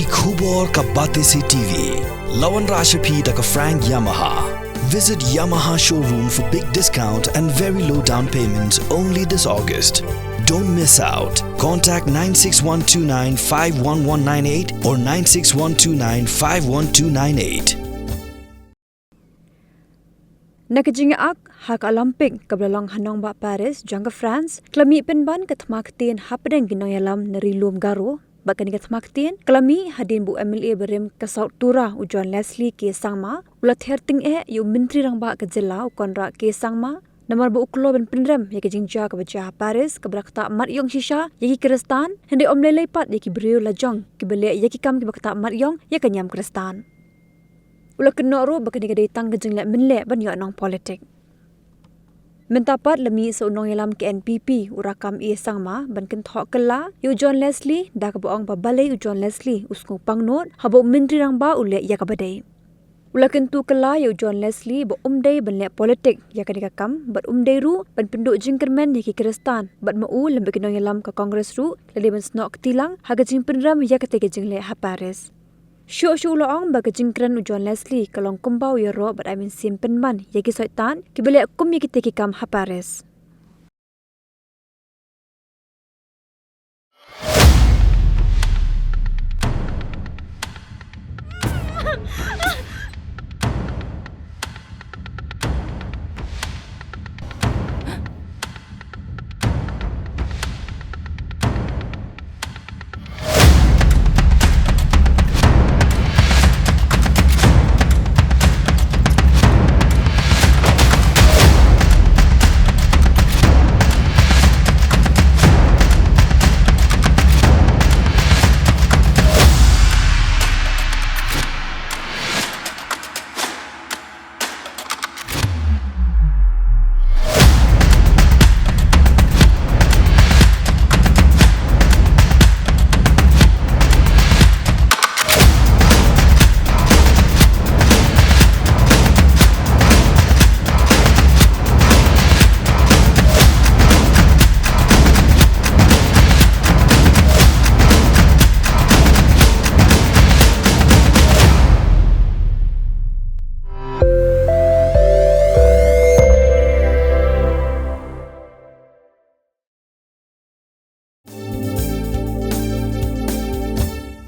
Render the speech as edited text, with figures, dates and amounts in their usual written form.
Yaki Khubor ka Bate Se TV. Lawan Rashapi da ka Frank Yamaha. Visit Yamaha showroom for big discount and very low down payments only this August. Don't miss out. Contact 96129 51198 or 96129 51298. Nakajinga ak hak Olympic kablalong hanong ba Paris jangka France klami penban ke Thma Ktien Hapdeng Nongïalam nerilum Garo bakani ke Thma Ktien klami hadin bu MLA berem ke South Tura ujon Leslie ke Sangma ulat herting yu menteri rang ba ke jela konra ke Sangma namar bu uklo ben penrem ya ke jingja ke baca Paris ke brakta mat yong shisha ya ki Kristan hende omlelai pat ya ki brio lajong ki bele ya ki kam ki bakta mat yong ya ke nyam Kristan ulah kena ro bakani kadai tang gejeng lek menlek ban yo nong politik. Mentapat lemi so Nongïalam ke NPP urakam e Sangma ban ken thok kala yu John Leslie da ka boong ba balai u John Leslie usku pangnot habo menteri rang ba ule ya ka badai. Ulah ken tu kala yu John Leslie bo umdai ban lek politik ya ka kam bat umdai ru ban penduk jingkermen ya ki Kristan bat mau lembe ke Nongïalam ka Kongres ru lele ban snok tilang haga jing penram ya ka te gejeng lek ha Paris. Syuk loong baga jingkran u John Leslie kalong kumbau ya ro bat amin sim penman yagi soitan ki bele kum yaki teki kam ha Paris.